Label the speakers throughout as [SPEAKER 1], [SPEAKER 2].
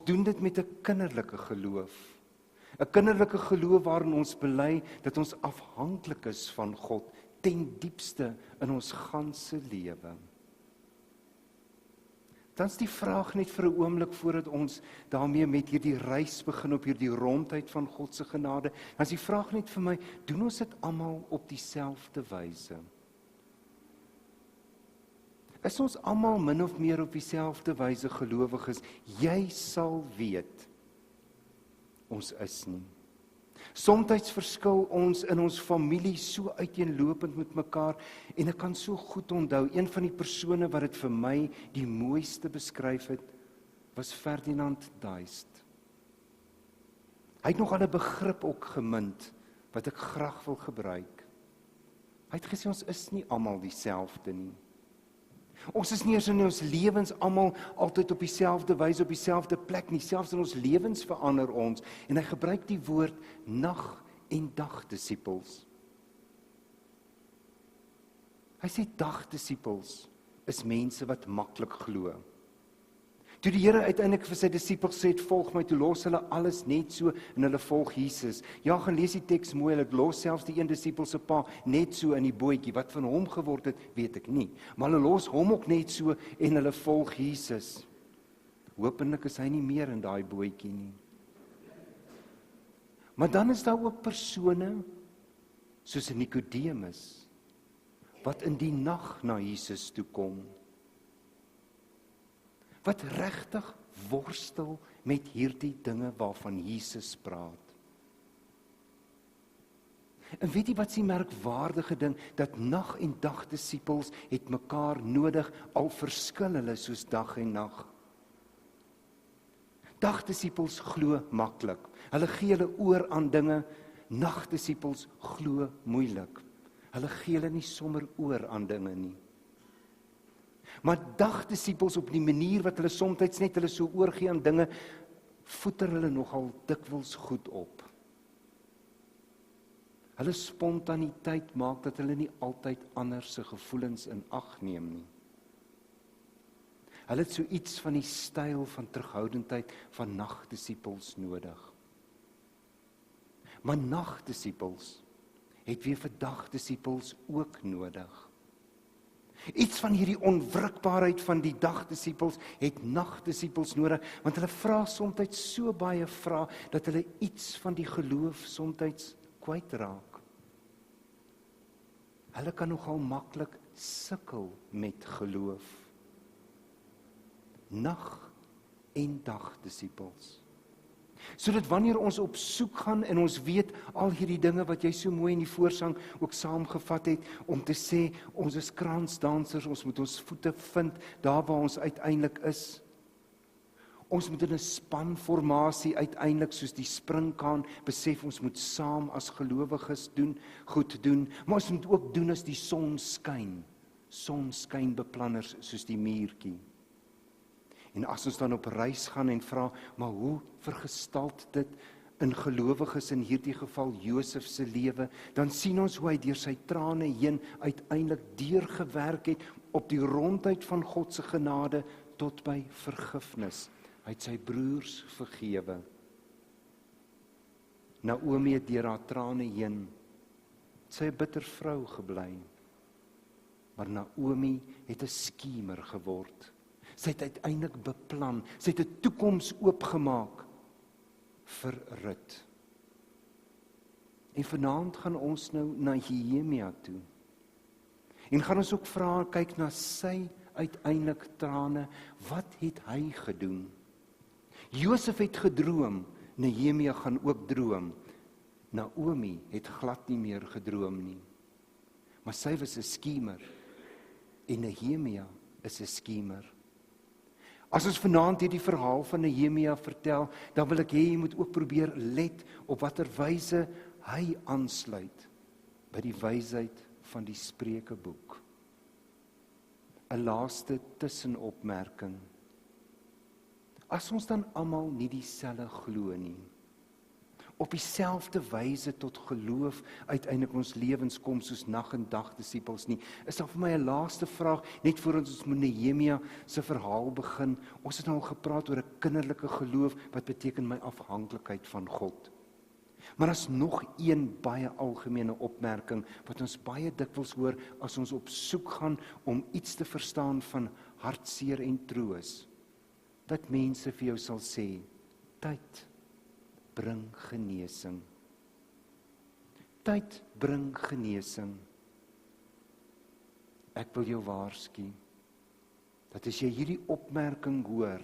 [SPEAKER 1] doen dit met 'n kinderlike geloof. 'n Kinderlike geloof waarin ons bely dat ons afhanklik is van God ten diepste in ons ganse lewe. Dan is die vraag net vir 'n oomblik voordat ons daarmee met hierdie reis begin op hierdie rondheid van God se genade. Dan is die vraag net vir my, doen ons dit almal op dieselfde wyse? Is ons almal min of meer op dieselfde wyse gelowiges? Jy sal weet, ons is nie. Somtyds verskil ons in ons familie so uiteenlopend met mekaar en ek kan so goed onthou, een van die persone wat dit vir my die mooiste beskryf het, was Ferdinand Duist. Hy het nogal 'n begrip ook gemunt, wat ek graag wil gebruik. Hy het gesê, ons is nie almal dieselfde nie. Ons is nie eens in ons lewens almal altyd op dieselfde wyse, op dieselfde plek nie, selfs in ons lewens verander ons, en hy gebruik die woord nag en dagdisippels. Hy sê dagdisippels is mense wat maklik glo. Toe die Here uiteindelik vir sy disippels sê, volg my, toe los hulle alles net so en hulle volg Jesus. Ja, gaan lees die teks mooi, hulle los selfs die een disipel se pa net so in die bootjie, wat van hom geword het, weet ek nie. Maar hulle los hom ook net so en hulle volg Jesus. Hopelik is hy nie meer in daai bootjie nie. Maar dan is daar ook persone, soos Nikodemus, wat in die nag na Jesus toe kom, wat regtig worstel met hierdie dinge waarvan Jesus praat. En weet jy wat is die merkwaardige ding, dat nag en dagdisippels het mekaar nodig, al verskil hulle soos dag en nag. Dagdisippels glo maklik, hulle gee hulle oor aan dinge, nagdisippels glo moeilik, hulle gee hulle nie sommer oor aan dinge nie. Maar dagdisippels op die manier wat hulle soms net hulle so oorgee aan dinge, voeter hulle nogal dikwels goed op. Hulle spontaniteit maak dat hulle nie altyd ander se gevoelens in ag neem nie. Hulle het so iets van die styl van terughoudendheid van nagdisippels nodig. Maar nagdisippels het weer vir dagdisippels ook nodig. Iets van hierdie onwrikbaarheid van die dagdisippels het nagdisippels nodig, want hulle vra soms so baie vrae, dat hulle iets van die geloof soms kwytraak. Hulle kan nogal maklik sukkel met geloof. Nag en dagdisippels. Sodat wanneer ons op soek gaan en ons weet al hierdie dinge wat jy so mooi in die voorsang ook saamgevat het, om te sê, ons is kransdansers, ons moet ons voete vind, daar waar ons uiteindelik is. Ons moet in 'n spanformasie uiteindelik, soos die springkaan, besef ons moet saam as gelowiges goed doen, maar ons moet ook doen as die son skyn beplanners soos die muurtjie. En as ons dan op reis gaan en vra, maar hoe vergestalt dit in gelowiges, in hierdie geval Josef se lewe, dan sien ons hoe hy deur sy trane heen uiteindelik deurgewerk het op die rondheid van God se genade tot by vergifnis. Hy het sy broers vergewe. Naomi het deur haar trane heen, sy 'n bitter vrou gebly. Maar Naomi het 'n skemer geword. Sy het uiteindelik beplan, sy het 'n toekoms oopgemaak vir Rut. En vanaand gaan ons nou na Nehemia toe. En gaan ons ook vra, kyk na sy uiteindelik trane, wat het hy gedoen? Josef het gedroom, Nehemia gaan ook droom. Naomi het glad nie meer gedroom nie. Maar sy was 'n skemer, en Nehemia is 'n skemer. As ons vanaand hierdie verhaal van Nehemia vertel, dan wil ek hê jy moet ook probeer let op watter wyse hy aansluit by die wysheid van die Spreukeboek. 'n Laaste tussenopmerking. As ons dan almal nie dieselfde glo nie, Op dieselfde wyse tot geloof uiteindelik ons lewens kom soos nag en dag disippels nie. Is daar vir my 'n laaste vraag, net voor ons met Nehemia se verhaal begin. Ons het nou al gepraat oor 'n kinderlike geloof, wat beteken my afhanklikheid van God. Maar as nog een baie algemene opmerking, wat ons baie dikwels hoor, as ons op soek gaan om iets te verstaan van hartseer en troos, dat mense vir jou sal sê, tyd bring genesing. Tyd bring genesing. Ek wil jou waarsku, dat as jy hierdie opmerking hoor,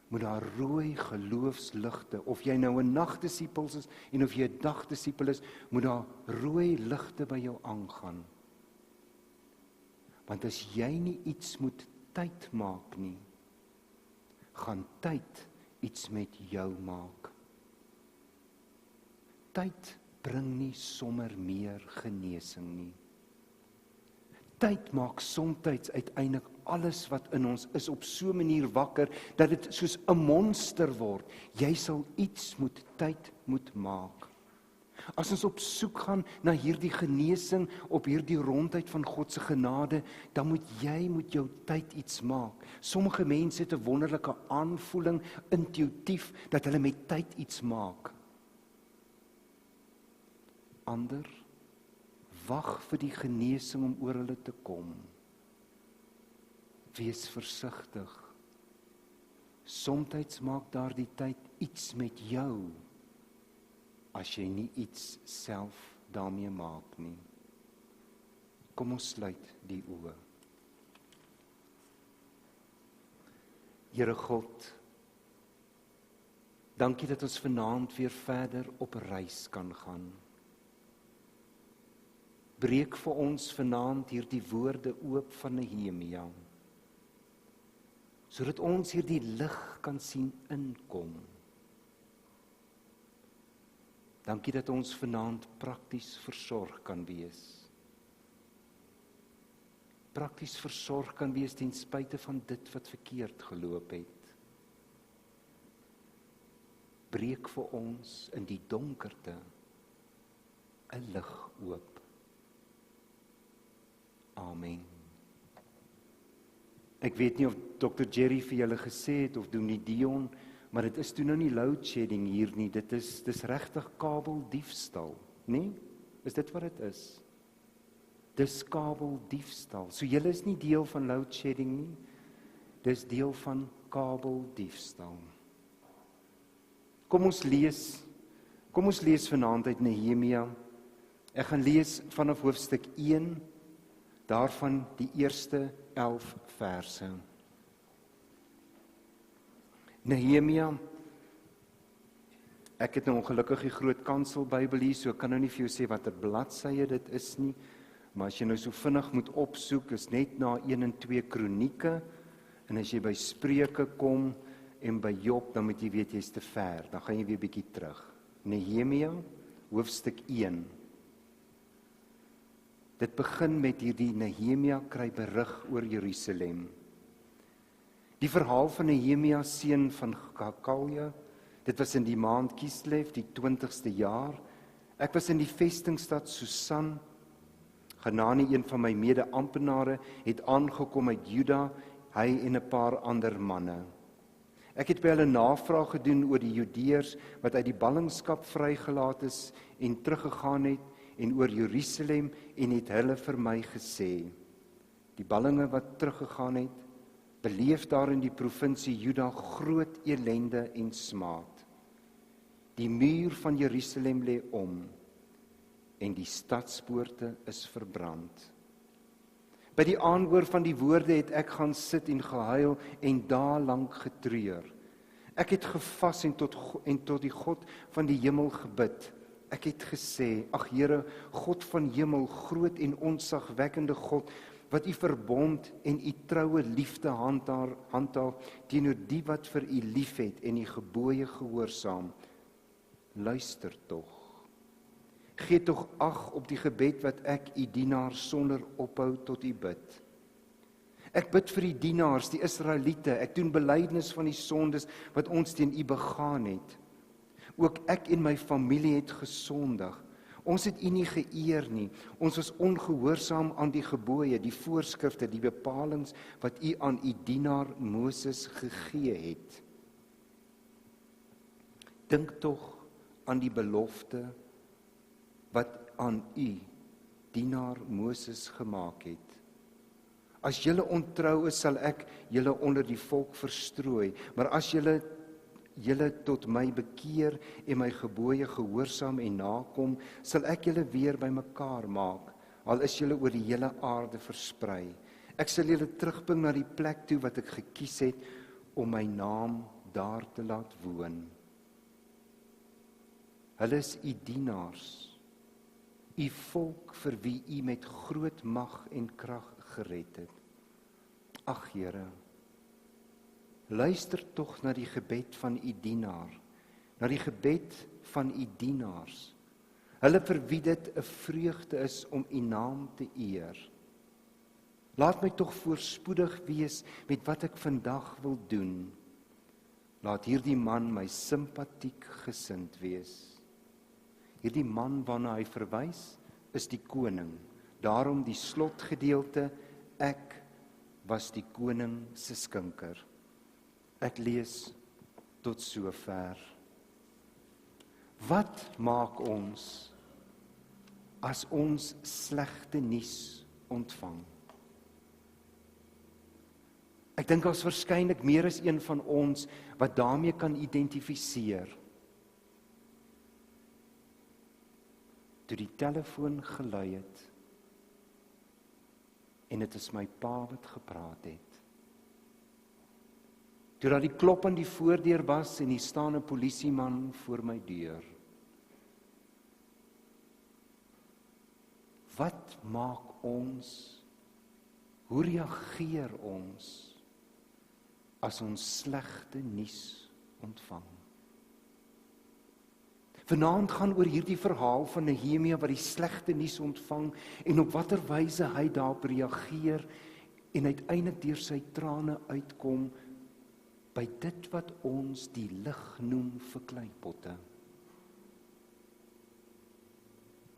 [SPEAKER 1] moet daar rooi geloofsligte, of jy nou 'n nagdisipel is, en of jy 'n dagdisipel is, moet daar rooi ligte by jou aangaan. Want as jy nie iets moet tyd maak nie, gaan tyd iets met jou maak. Tyd bring nie sommer meer genesing nie. Tyd maak somtyds uiteindelik alles wat in ons is op so 'n manier wakker, dat dit soos 'n monster word. Jy sal iets met tyd moet maak. As ons op soek gaan na hierdie genesing, op hierdie rondheid van God se genade, dan moet jy met jou tyd iets maak. Sommige mense het 'n wonderlike aanvoeling, intuïtief, dat hulle met tyd iets maak. Ander wag vir die genesing om oor hulle te kom. Wees versigtig. Somtyds maak daardie tyd iets met jou, as jy nie iets self daarmee maak nie. Kom ons sluit die oë. Here God, dankie dat ons vanaand weer verder op reis kan gaan. Breek vir ons vanaand hierdie woorde oop van Nehemia, sodat ons hierdie lig kan sien inkom. Dankie dat ons vanaand prakties versorg kan wees. Prakties versorg kan wees ten spyte van dit wat verkeerd geloop het. Breek vir ons in die donkerte 'n lig oop. Amen. Ek weet nie of Dr. Jerry vir julle gesê het, of doen die Dion, maar dit is toe nou nie load shedding hier nie, dit is regtig kabeldiefstal, nie? Is dit wat dit is? Dis kabeldiefstal. So julle is nie deel van load shedding nie, dis deel van kabeldiefstal. Kom ons lees vanaand uit Nehemia. Ek gaan lees vanaf hoofstuk 1, daarvan die eerste 11 verse. Nehemia, ek het nou ongelukkig die groot kansel Bybel hier, so ek kan nou nie vir jou sê watter bladsye dit is nie, maar as jy nou so vinnig moet opsoek, is net na 1 en 2 Kronieke, en as jy by Spreuke kom, en by Job, dan moet jy weet jy is te ver, dan gaan jy weer bietjie terug. Nehemia, hoofstuk 1. Dit begin met hierdie Nehemia kry berig oor Jerusalem. Die verhaal van Nehemia, seun van Hakalia, dit was in die maand Kislev, die 20ste jaar. Ek was in die vestingstad Susan. Hanani, een van my mede-amptenare, het aangekom uit Juda, hy en 'n paar ander manne. Ek het by hulle navraag gedoen oor die Judeërs wat uit die ballingskap vrygelaat is en teruggegaan het, en oor Jerusalem, en het hulle vir my gesê, die ballinge wat teruggegaan het, beleef daar in die provinsie Juda groot elende en smaad. Die muur van Jerusalem lê om, en die stadspoorte is verbrand. By die aanhoor van die woorde het ek gaan sit en gehuil en daarlank getreur. Ek het gevas en tot die God van die hemel gebid. Ek het gesê, ag Here, God van hemel, groot en ontzagwekkende God, wat u verbond en u troue liefde handhaaf teenoor die wat vir u liefhet en u gebooie gehoorsaam. Luister tog. Gee tog ag op die gebed wat ek u dienaar sonder ophou tot u bid. Ek bid vir die dienaars, die Israeliete, ek doen belydenis van die sondes wat ons teen u begaan het. Ook ek en my familie het gesondig. Ons het U nie geëer nie. Ons was ongehoorsaam aan die gebooie, die voorskrifte, die bepalings wat U aan U dienaar Moses gegee het. Dink tog aan die belofte wat aan U dienaar Moses gemaak het. As julle ontrou is, sal ek julle onder die volk verstrooi, maar as julle tot my bekeer en my gebooie gehoorsaam en nakom, sal ek julle weer bymekaar maak, al is julle oor die hele aarde versprei. Ek sal julle terugbring na die plek toe wat ek gekies het om my naam daar te laat woon. Hulle is U dienaars, U volk vir wie U met groot mag en krag gered het. Ag Here, luister tog na die gebed van U dienaar, na die gebed van U dienaars. Hulle vir wie dit 'n vreugde is om U naam te eer. Laat my tog voorspoedig wees met wat ek vandag wil doen. Laat hierdie man my simpatiek gesind wees. Hierdie man waarna hy verwys, is die koning. Daarom die slotgedeelte, ek was die koning se skinker. Ek lees tot sover. Wat maak ons as ons slegte nuus ontvang? Ek dink daar's waarskynlik meer as een van ons wat daarmee kan identifiseer. Toe die telefoon gelui het, en dit is my pa wat gepraat het. Toe daar die klop aan die voordeur was en hier staan 'n polisieman voor my deur. Wat maak ons? Hoe reageer ons as ons slegte nuus ontvang? Vanaand gaan oor hierdie verhaal van Nehemia wat die slegte nuus ontvang en op watter wyse hy daarop reageer en uiteindelik deur sy trane uitkom by dit wat ons die lig noem vir kleipotte.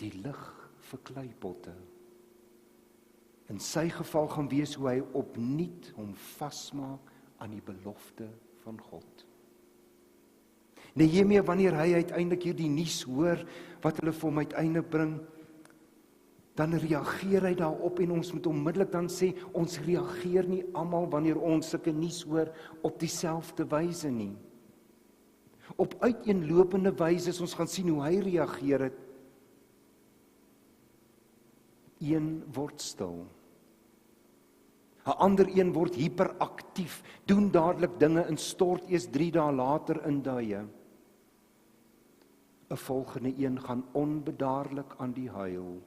[SPEAKER 1] Die lig vir kleipotte. In sy geval gaan wees hoe hy opnuut hom vasmaak aan die belofte van God. Nehemia, wanneer hy uiteindelik hierdie nuus hoor wat hulle vir hom uiteindelik bring, dan reageer hy daarop en ons moet onmiddellik dan sê, ons reageer nie almal wanneer ons sulke nuus hoor op dieselfde wyse nie. Op uiteenlopende wyse, ons gaan sien hoe hy reageer het. Een word stil. 'n ander een word hiperaktief, doen dadelik dinge en stort eers 3 dae later in duie. 'n volgende een gaan onbedaarlik aan die huil.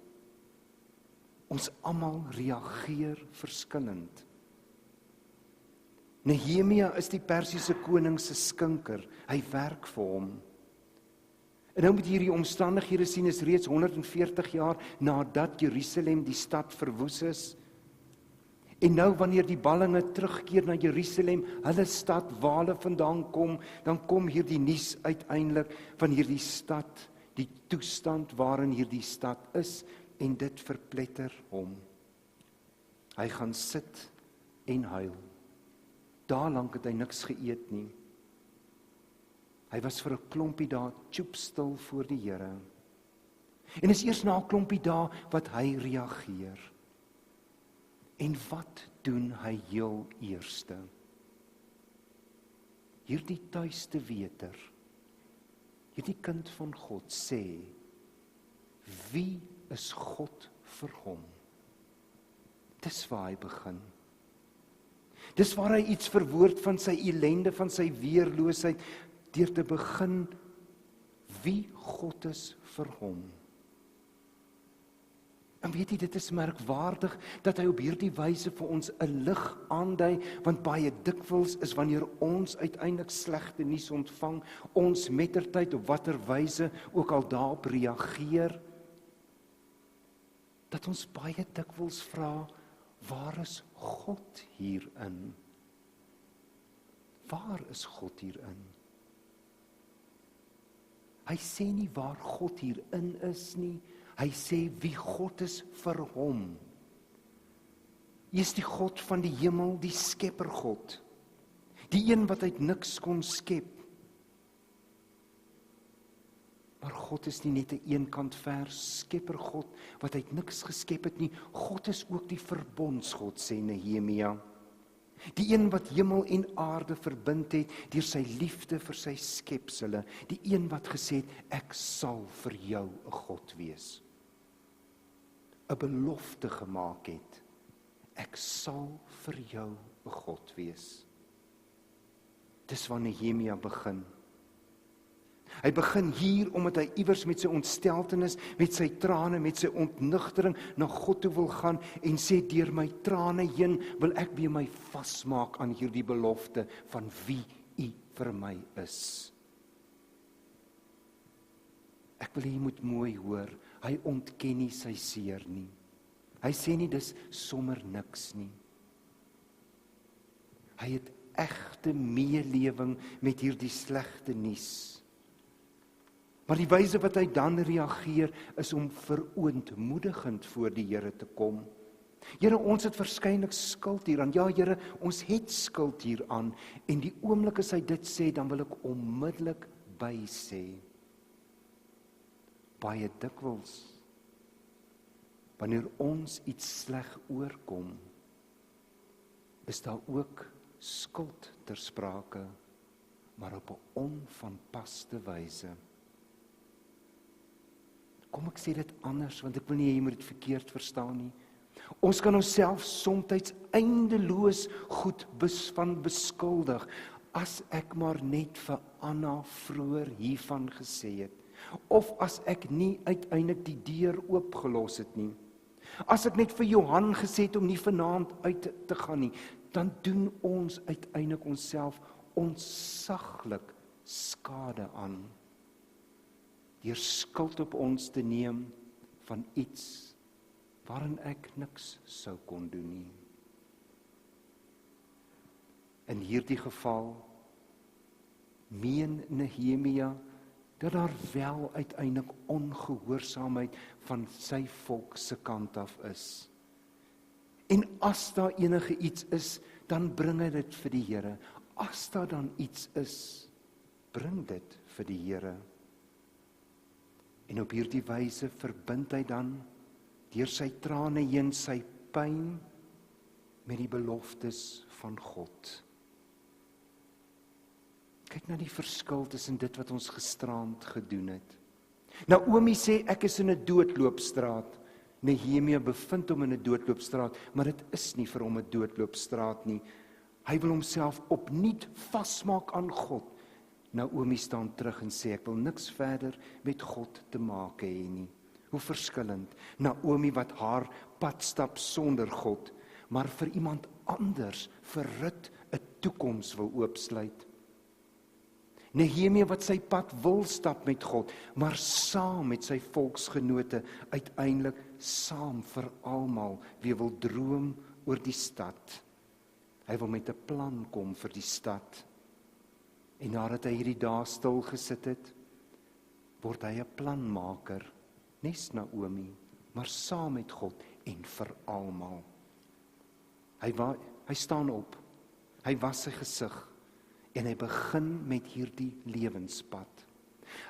[SPEAKER 1] Ons almal reageer verskillend. Nehemia is die Persiese koning se skinker. Hy werk vir hom. En nou moet hierdie omstandighede sien, is reeds 140 jaar nadat Jerusalem die stad verwoes is. En nou wanneer die ballinge terugkeer na Jerusalem, hulle stad waar hulle vandaan kom, dan kom hierdie nuus uiteindelik van hierdie stad, die toestand waarin hierdie stad is, en dit verpletter hom. Hy gaan sit en huil. Daarlank het hy niks geëet nie. Hy was vir 'n klompie dae stil voor die Here. En is eers na 'n klompie dae wat hy reageer. En wat doen hy heel eerste? Hierdie tuiste weter, hierdie kind van God sê, wie is God vir hom? Dis waar hy begin. Dis waar hy iets verwoord van sy ellende, van sy weerloosheid, deur te begin, wie God is vir hom. En weet jy, dit is merkwaardig dat hy op hierdie wyse vir ons 'n lig aandui, want baie dikwels is wanneer ons uiteindelik slegte nuus ontvang, ons mettertyd op watter wyse ook al daarop reageer, dat ons baie dikwels vra, waar is God hierin? Waar is God hierin? Hy sê nie waar God hierin is nie. Hy sê wie God is vir hom. Hy is die God van die hemel, die skepper God. Die een wat uit niks kon skep. Maar God is nie net 'n eenkant vers skepper God wat uit niks geskep het nie. God is ook die verbondsgod, sê Nehemia. Die een wat hemel en aarde verbind het deur sy liefde vir sy skepsele. Die een wat gesê het, ek sal vir jou 'n God wees. 'n belofte gemaak het. Ek sal vir jou 'n God wees. Dis waar Nehemia begin. Hy begin hier omdat hy iewers met sy ontsteltenis, met sy trane, met sy ontnugtering na God toe wil gaan en sê deur my trane heen wil ek weer my vasmaak aan hierdie belofte van wie U vir my is. Ek wil jy moet mooi hoor, hy ontken nie sy seer nie. Hy sê nie dis sommer niks nie. Hy het egte meelewing met hierdie slegte nuus. Maar die wyse wat hy dan reageer is om verootmoedigend voor die Here te kom. Here, ons het verskeidelik skuld hieraan. Ja, Here, ons het skuld hieraan. En die oomblik as hy dit sê, dan wil ek onmiddellik bysê. Baie dikwels, wanneer ons iets sleg oorkom, is daar ook skuld ter sprake, maar op 'n onvanpaste wyse. Kom ek sê dit anders, want ek wil nie jy moet dit verkeerd verstaan nie. Ons kan onsself soms eindeloos goed van beskuldig, as ek maar net vir Anna vroeër hiervan gesê het, of as ek nie uiteindelik die deur oopgelos het nie, as ek net vir Johan gesê het om nie vanaand uit te gaan nie, dan doen ons uiteindelik onsself ontsaglik skade aan, deur skuld op ons te neem van iets waarin ek niks sou kon doen nie. In hierdie geval meen Nehemia dat daar wel uiteindelik ongehoorsaamheid van sy volk se kant af is. En as daar enige iets is, dan bring hy dit vir die Here. As daar dan iets is, bring dit vir die Here. En op hierdie wyse verbind hy dan deur sy trane heen sy pyn met die beloftes van God. Kyk na die verskil tussen dit wat ons gisteraand gedoen het. Naomi sê ek is in 'n doodloopstraat. Nehemia bevind hom in 'n doodloopstraat, maar dit is nie vir hom 'n doodloopstraat nie. Hy wil homself opnuut vasmaak aan God. Naomi staan terug en sê ek wil niks verder met God te maak hê nie. Hoe verskillend. Naomi wat haar pad stap sonder God, maar vir iemand anders vir Rut 'n toekoms wil oopsluit. Nehemia wat sy pad wil stap met God, maar saam met sy volksgenote uiteindelik saam vir almal weer wil droom oor die stad. Hy wil met 'n plan kom vir die stad. En nadat hy hierdie dae stil gesit het, word hy 'n planmaker, nes Naomi, maar saam met God en vir almal. Hy staan op, hy was sy gesig, en hy begin met hierdie lewenspad.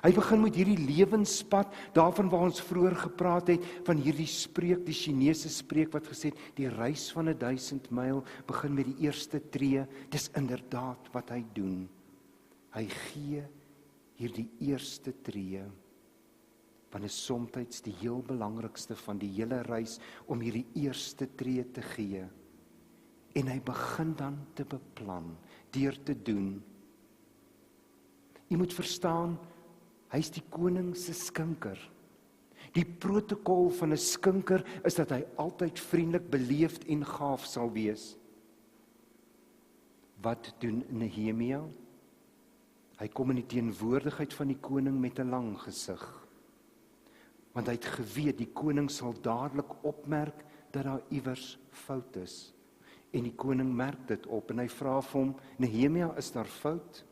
[SPEAKER 1] Hy begin met hierdie lewenspad, daarvan waar ons vroeër gepraat het, van hierdie spreek, die Chinese spreek wat gesê het, die reis van 1000 myl begin met die eerste tree. Dis inderdaad wat hy doen. Hy gee hierdie eerste tree, want is soms die heel belangrikste van die hele reis, om hierdie eerste tree te gee. En hy begin dan te beplan, deur te doen. Jy moet verstaan, hy is die koning se skinker. Die protokol van 'n skinker is dat hy altyd vriendelik, beleefd en gaaf sal wees. Wat doen Nehemia? Hy kom in die teenwoordigheid van die koning met 'n lang gesig. Want hy het geweet, die koning sal dadelik opmerk dat daar iewers fout is. En die koning merk dit op en hy vra vir hom, Nehemia, is daar fout?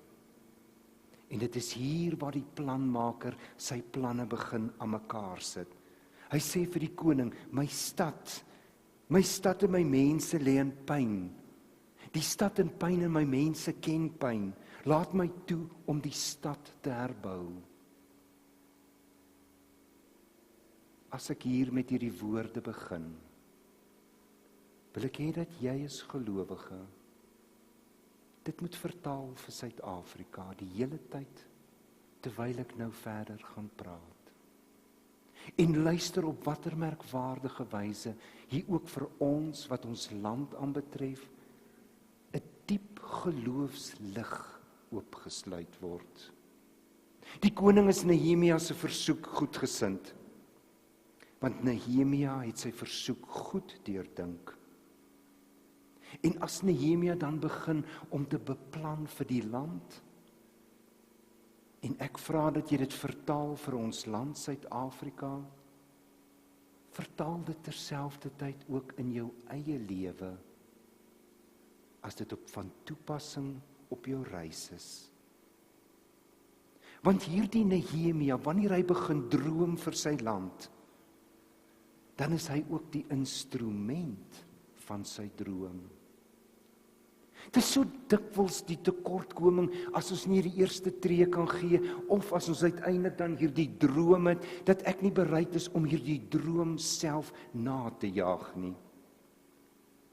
[SPEAKER 1] En dit is hier waar die planmaker sy planne begin aan mekaar sit. Hy sê vir die koning, my stad en my mense lê in pyn. Die stad in pyn en my mense ken pyn. Laat my toe om die stad te herbou. As ek hier met hierdie woorde begin, wil ek hê dat jy as gelowige dit moet vertaal vir Suid-Afrika die hele tyd, terwyl ek nou verder gaan praat. En luister op watter merkwaardige wyse hier ook vir ons, wat ons land aanbetref, 'n diep geloofslig oopgesluit word. Die koning is Nehemia se versoek goedgesind, want Nehemia het sy versoek goed deurdink. En as Nehemia dan begin om te beplan vir die land, en ek vra dat jy dit vertaal vir ons land Suid-Afrika, vertaal dit terselfdertyd ook in jou eie lewe, as dit op van toepassing op jou reis is. Want hierdie Nehemia, wanneer hy begin droom vir sy land, dan is hy ook die instrument van sy droom. Dit is so dikwels die tekortkoming as ons nie die eerste tree kan gee, of as ons uiteindelik dan hierdie droom het, dat ek nie bereid is om hierdie droom self na te jaag nie.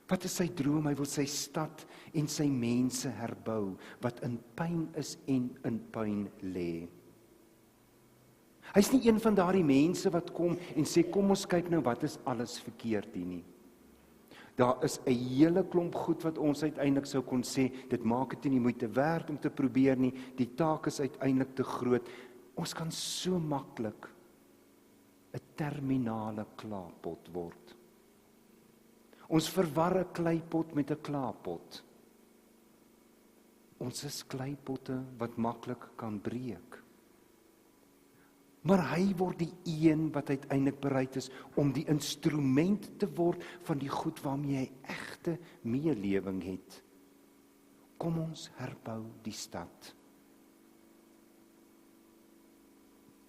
[SPEAKER 1] Wat is sy droom? Hy wil sy stad en sy mense herbou, wat in pyn is en in pyn lê. Hy is nie een van daardie mense wat kom en sê, kom ons kyk nou wat is alles verkeerd hier nie. Daar is 'n hele klomp goed wat ons uiteindelik sou kon sê, dit maak dit nie moeite werd om te probeer nie, die taak is uiteindelik te groot. Ons kan so maklik 'n terminale klaarpot word. Ons verwar 'n kleipot met 'n klaarpot. Ons is kleipotte wat maklik kan breek. Maar hy word die een wat uiteindelik bereid is om die instrument te word van die goed waarmee hy egte meelewing het. Kom ons herbou die stad.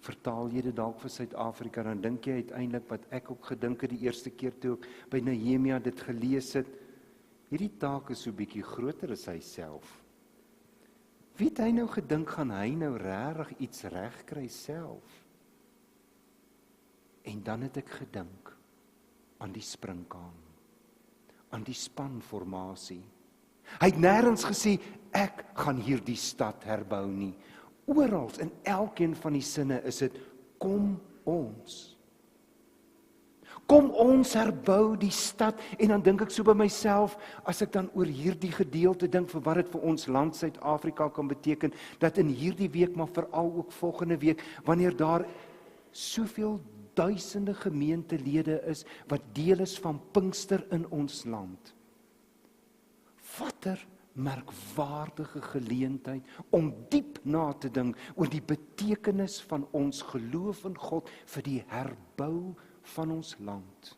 [SPEAKER 1] Vertaal jy dit dalk vir Suid-Afrika, dan dink jy uiteindelik wat ek ook gedink het die eerste keer toe ek by Nehemia dit gelees het, hierdie taak is so bietjie groter as hy self. Wie het hy nou gedink, gaan hy nou regtig iets reg kry self? En dan het ek gedink aan die springkaan, aan die spanformasie. Hy het nêrens gesê, ek gaan hierdie stad herbou nie. Oral in elkeen van die sinne is dit, kom ons. Kom ons herbou die stad, en dan dink ek so by myself, as ek dan oor hierdie gedeelte dink vir wat dit vir ons land Suid-Afrika kan beteken, dat in hierdie week, maar veral ook volgende week, wanneer daar soveel duisende gemeentelede is, wat deel is van Pinkster in ons land. Watter merkwaardige geleentheid om diep na te dink oor die betekenis van ons geloof in God vir die herbou van ons land.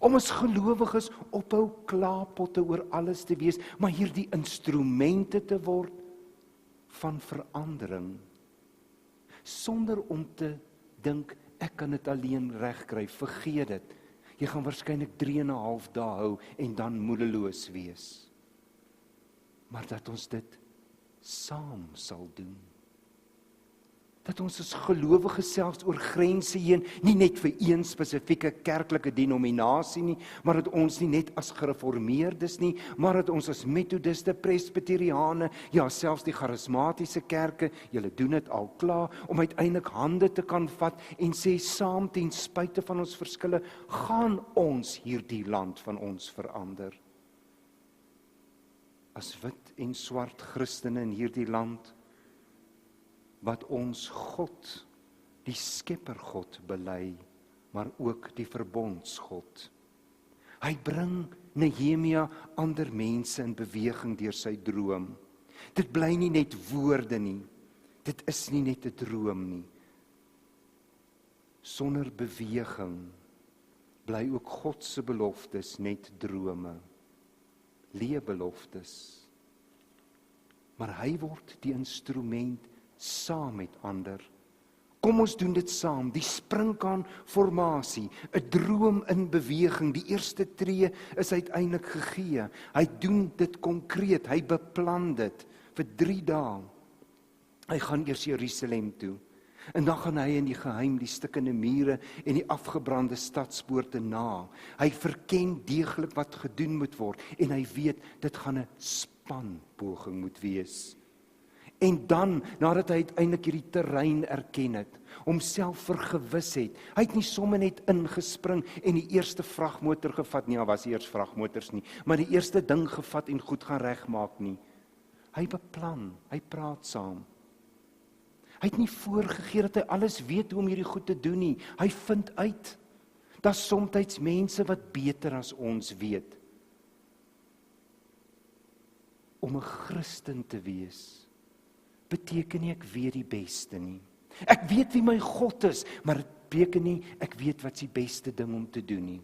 [SPEAKER 1] Om as gelowiges ophou klaarpotte oor alles te wees, maar hierdie instrumente te word van verandering, sonder om te dink, ek kan dit alleen regkry, vergeet dit. Jy gaan waarskynlik 3,5 dae hou en dan moedeloos wees. Maar dat ons dit saam sal doen. Dat ons as gelowiges selfs oor grense heen, nie net vir een spesifieke kerklike denominasie nie, maar dat ons nie net as gereformeerdes nie, maar dat ons as methodiste, presbyteriane, ja selfs die charismatiese kerke, julle doen dit al klaar, om uiteindelik hande te kan vat en sê saam ten spyte van ons verskille, gaan ons hierdie land van ons verander. As wit en swart Christene in hierdie land, wat ons God, die Skeppergod bely, maar ook die verbondsgod. Hy bring Nehemia ander mense in beweging deur sy droom. Dit bly nie net woorde nie, dit is nie net 'n droom nie. Sonder beweging bly ook God se beloftes net drome, leebeloftes. maar hy word die instrument saam met ander. Kom ons doen dit saam, die sprinkaan formasie, 'n droom in beweging, die eerste tree is uiteindelik gegee. Hy doen dit konkreet, hy beplan dit vir 3 dae. Hy gaan eers Jerusalem toe, en dan gaan hy in die geheim die stukkende mure en die afgebrande stadspoorte na. Hy verken deeglik wat gedoen moet word, en hy weet, dit gaan 'n spanpoging moet wees. En dan, nadat hy uiteindelik hierdie terrein erken het, homself vergewis het, hy het nie sommer net ingespring en die eerste vragmotor gevat nie, was eers vragmotors nie, maar die eerste ding gevat en goed gaan regmaak nie. Hy beplan, hy praat saam. Hy het nie voorgegee dat hy alles weet hoe om hierdie goed te doen nie. Hy vind uit, daar's soms mense wat beter as ons weet. Om 'n Christen te wees, beteken nie ek weet die beste nie. Ek weet wie my God is, maar dit beteken nie ek weet wat die beste ding om te doen nie.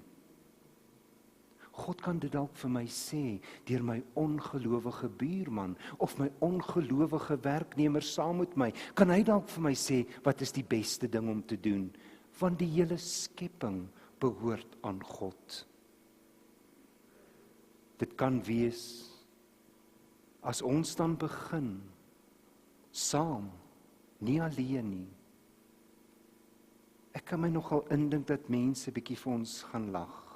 [SPEAKER 1] God kan dit dalk vir my sê, deur my ongelowige buurman, of my ongelowige werknemer saam met my, kan hy dalk vir my sê, wat is die beste ding om te doen, want die hele skepping behoort aan God. Dit kan wees, as ons dan begin, saam, nie alleen nie. Ek kan my nogal indink dat mense bietjie vir ons gaan lag.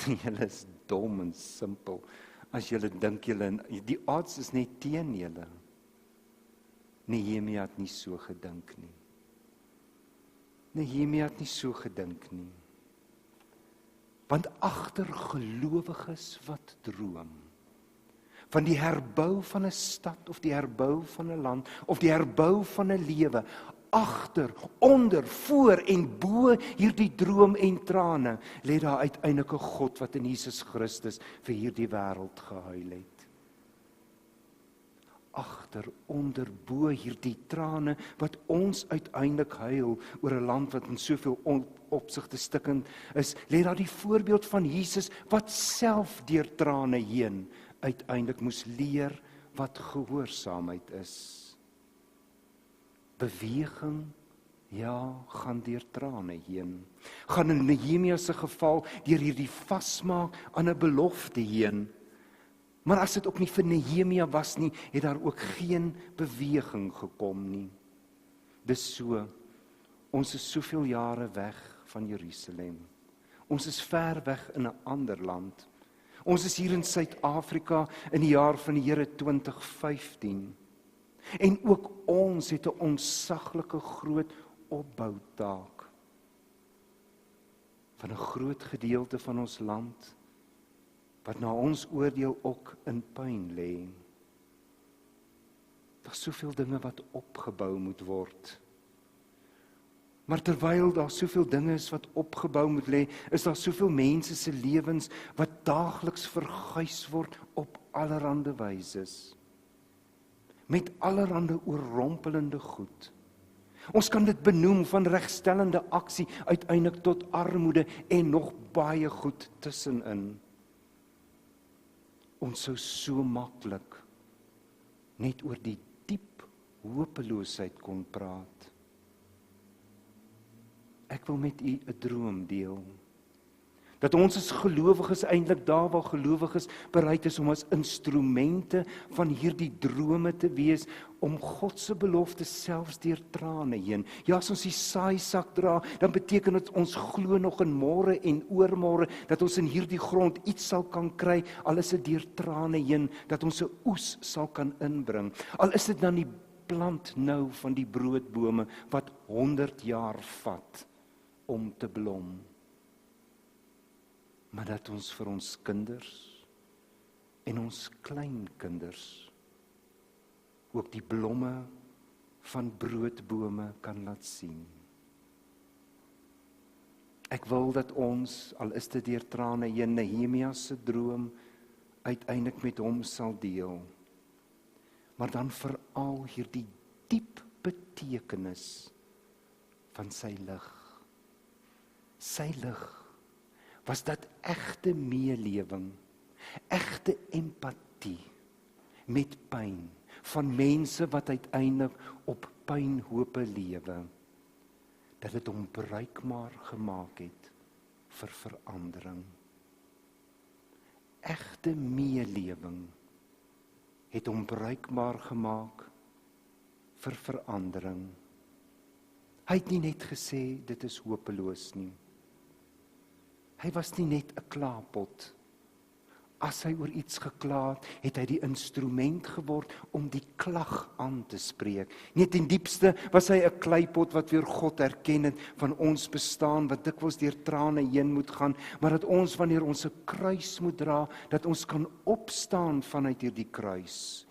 [SPEAKER 1] Julle is dom en simpel, as julle dink die odds is net teen julle. Nehemia het nie so gedink nie. Nehemia het nie so gedink nie. Want agter gelowiges wat droom, van die herbou van 'n stad, of die herbou van 'n land, of die herbou van 'n lewe, agter, onder, voor en bo hierdie droom en trane, lê daar uiteindelik 'n God wat in Jesus Christus vir hierdie wêreld gehuil het. Agter, onder, bo hierdie trane, wat ons uiteindelik huil oor 'n land wat in soveel opsigte stikkend is, lê daar die voorbeeld van Jesus, wat self deur trane heen uiteindelik moes leer wat gehoorsaamheid is. Beweging, ja, gaan deur trane heen. Gaan in Nehemia se geval deur hierdie vasmaak aan 'n belofte heen. Maar as dit ook nie vir Nehemia was nie, het daar ook geen beweging gekom nie. Dis so, ons is soveel jare weg van Jerusalem. Ons is ver weg in 'n ander land. Ons is hier in Suid-Afrika in die jaar van die Here 2015. En ook ons het 'n onsaglike groot opboutaak. Van 'n groot gedeelte van ons land, wat na ons oordeel ook in pyn lê. Daar's soveel dinge wat opgebou moet word. Maar terwyl daar soveel dinge is wat opgebou moet lê, is daar soveel mense se lewens wat daagliks verguis word op allerlei wyses. Met allerlei oorrompelende goed. Ons kan dit benoem van regstellende aksie uiteindelik tot armoede en nog baie goed tussenin. Ons sou so maklik net oor die diep hopeloosheid kon praat. Ek wil met u 'n droom deel. Dat ons as gelowiges eintlik daar waar gelowiges bereid is om as instrumente van hierdie drome te wees, om God se belofte selfs deur trane heen. Ja, as ons die saaisak dra, dan beteken dit ons glo nog in môre en oormôre, dat ons in hierdie grond iets sal kan kry, al is dit deur trane heen, dat ons 'n oes sal kan inbring. Al is dit dan die plant nou van die broodbome, wat 100 jaar vat om te blom. Maar dat ons vir ons kinders en ons kleinkinders ook die blomme van broodbome kan laat sien. Ek wil dat ons, al is dit deur trane heen, Nehemia se droom uiteindelik met hom sal deel. Maar dan veral hierdie diep betekenis van sy lig. Sy lig was dat egte meelewing, egte empatie met pyn, van mense wat uiteindelik op pynhope lewe, dat dit hom bruikbaar gemaak het vir verandering. Egte meelewing het hom bruikbaar gemaak vir verandering. Hy het nie net gesê, dit is hopeloos nie. Hy was nie net 'n klaarpot. As hy oor iets gekla het hy die instrument geword om die klag aan te spreek. Nie ten diepste was hy 'n kleipot wat weer God erken het van ons bestaan, wat dikwels deur trane heen moet gaan, maar dat ons, wanneer ons 'n kruis moet dra, dat ons kan opstaan vanuit hierdie kruis.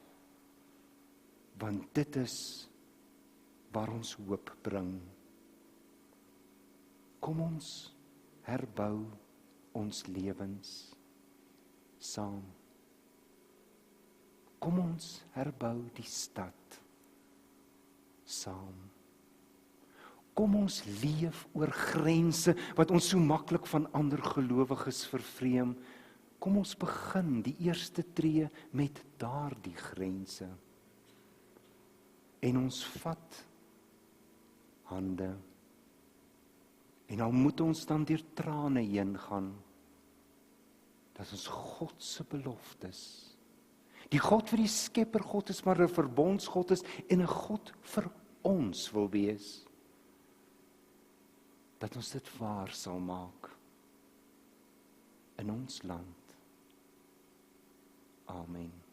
[SPEAKER 1] Want dit is waar ons hoop bring. Kom ons herbou ons lewens saam. Kom ons herbou die stad saam. Kom ons leef oor grense wat ons so maklik van ander gelowiges vervreem. Kom ons begin die eerste tree met daardie grense. En ons vat hande. En al moet ons dan deur trane heen gaan, dat ons God se beloftes, die God vir die skepper God is, maar 'n verbondsgod is, en 'n God vir ons wil wees, dat ons dit waar sal maak in ons land. Amen.